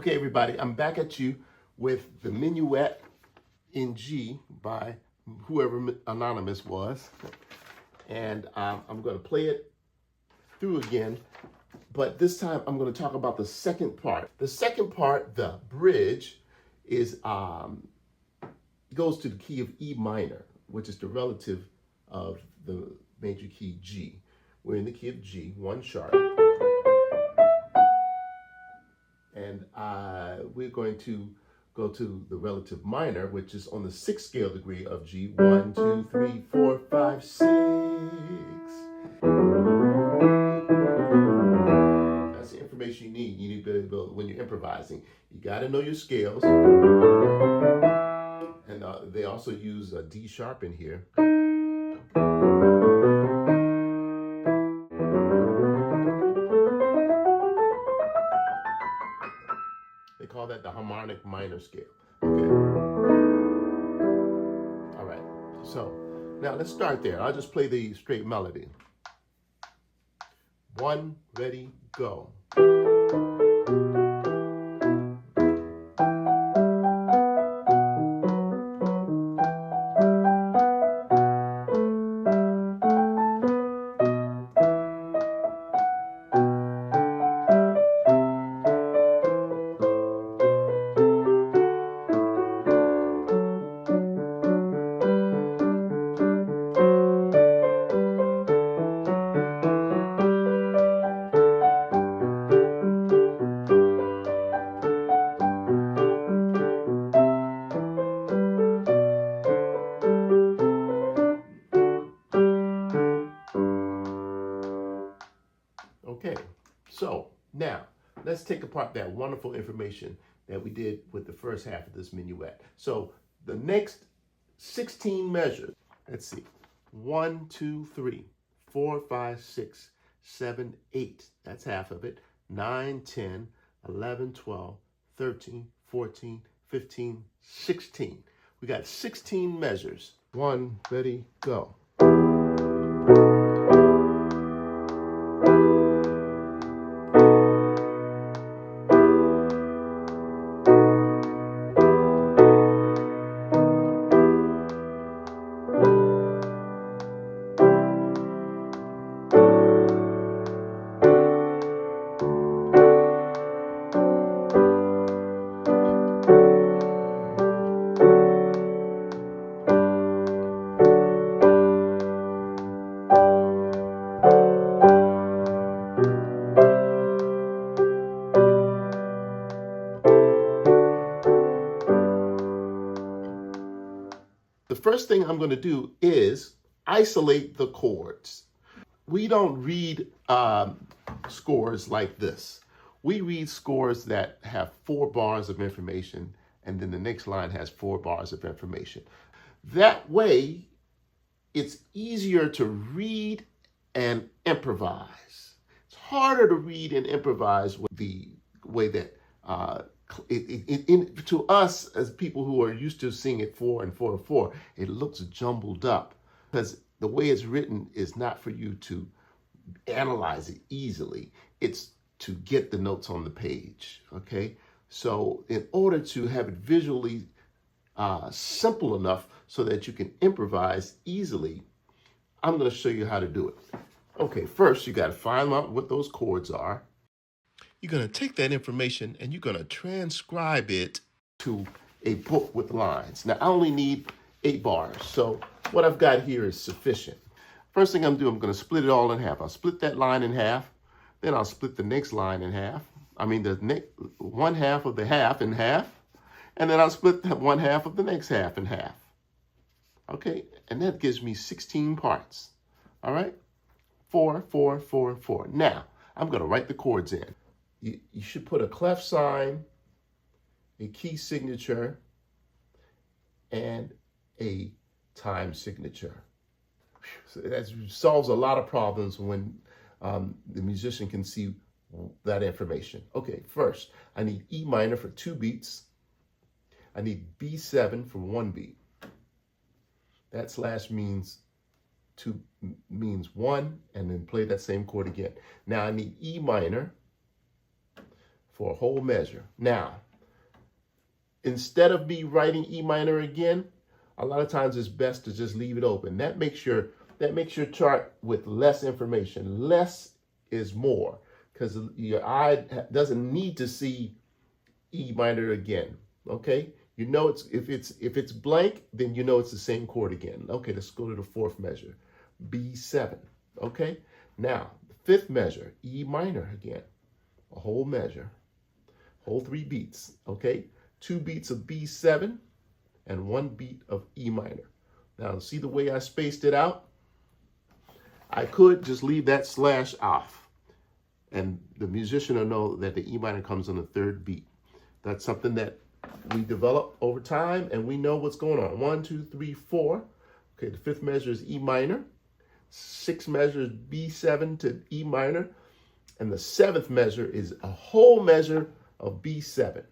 Okay, everybody, I'm back at you with the Minuet in G by whoever Anonymous was. And I'm going to play it through again, but this time I'm going to talk about the second part. The second part, the bridge, is goes to the key of E minor, which is the relative of the major key G. We're in the key of G, 1 sharp. And we're going to go to the relative minor, which is on the 6th scale degree of G. 1, 2, 3, 4, 5, 6. That's the information you need. You need to build when you're improvising. You got to know your scales. And they also use a D sharp in here. They call that the harmonic minor scale. Okay. All right. So now let's start there. I'll just play the straight melody. 1, ready, go. Okay, so now let's take apart that wonderful information that we did with the first half of this minuet. So the next 16 measures, let's see, 1, 2, 3, 4, 5, 6, 7, 8, that's half of it, 9, 10, 11, 12, 13, 14, 15, 16. We got 16 measures. 1, ready, go. The first thing I'm going to do is isolate the chords. We don't read scores like this. We read scores that have 4 bars of information, and then the next line has 4 bars of information. That way, it's easier to read and improvise. It's harder to read and improvise with the way that to us as people who are used to seeing it 4 and 4 and 4, it looks jumbled up because the way it's written is not for you to analyze it easily. It's to get the notes on the page, okay? So in order to have it visually simple enough so that you can improvise easily, I'm going to show you how to do it. Okay, first you got to find out what those chords are. You're going to take that information and you're going to transcribe it to a book with lines. Now, I only need 8 bars, so what I've got here is sufficient. First thing I'm going to do, I'm going to split it all in half. I'll split that line in half, then I'll split the next line in half. I mean, the next 1/2 of the half in half, and then I'll split the 1/2 of the next half in half. Okay, and that gives me 16 parts. All right, 4, 4, 4, 4. Now, I'm going to write the chords in. You should put a clef sign, a key signature, and a time signature. So that solves a lot of problems when the musician can see that information. Okay, first, I need E minor for 2 beats. I need B7 for 1 beat. That slash means 1, and then play that same chord again. Now I need E minor for a whole measure. Now, instead of me writing E minor again, a lot of times it's best to just leave it open. That makes your chart with less information. Less is more, because your eye doesn't need to see E minor again. Okay, you know if it's blank, then you know it's the same chord again. Okay, let's go to the fourth measure, B7. Okay, now the fifth measure, E minor again, a whole measure, whole 3 beats. Okay, 2 beats of B7 and 1 beat of E minor. Now see the way I spaced it out? I could just leave that slash off, and the musician will know that the E minor comes on the 3rd beat. That's something that we develop over time, and we know what's going on. 1, 2, 3, 4. Okay, the 5th measure is E minor. 6th measure is B7 to E minor. And the 7th measure is a whole measure of B7.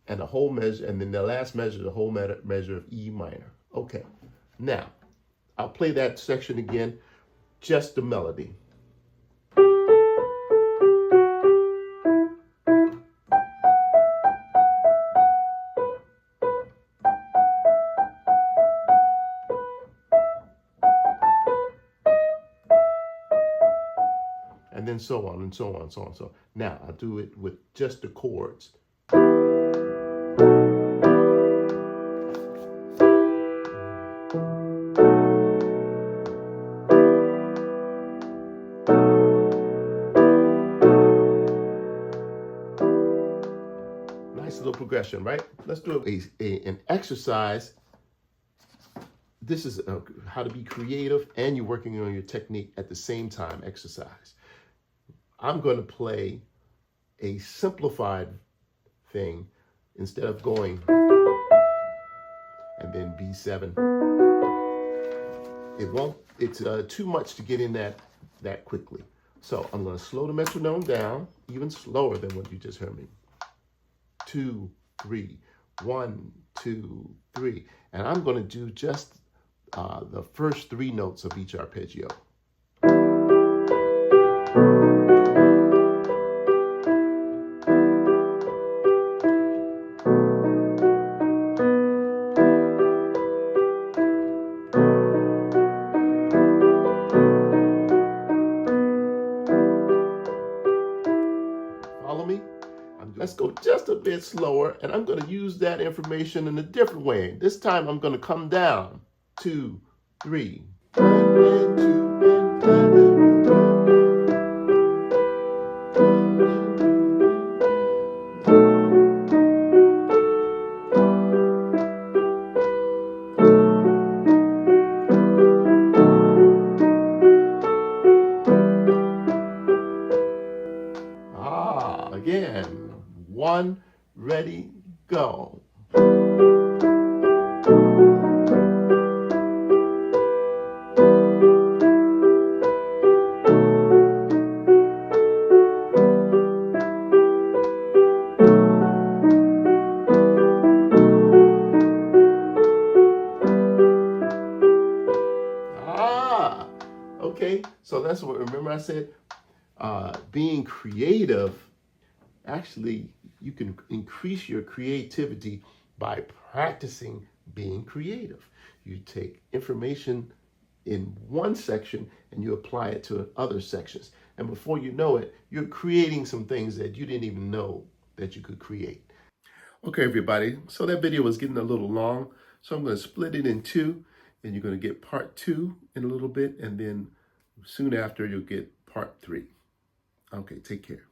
And a whole measure, and then the last measure is a whole measure of E minor. Okay, now, I'll play that section again, just the melody. And then so on and so on and so on. So now I'll do it with just the chords. Nice little progression, right? Let's do an exercise. This is how to be creative, and you're working on your technique at the same time exercise. I'm going to play a simplified thing instead of going and then B7. It's too much to get in that quickly. So I'm going to slow the metronome down, even slower than what you just heard me. 2, 3, 1, 2, 3. And I'm going to do just the first 3 notes of each arpeggio. Follow me? Let's go just a bit slower, and I'm going to use that information in a different way. This time I'm going to come down. 2, 3. Again. 1, ready, go. Okay, so that's what, remember I said, being creative, actually, you can increase your creativity by practicing being creative. You take information in one section and you apply it to other sections. And before you know it, you're creating some things that you didn't even know that you could create. Okay, everybody, so that video was getting a little long, so I'm going to split it in 2, and you're going to get part 2 in a little bit, and then soon after you'll get part 3. Okay, take care.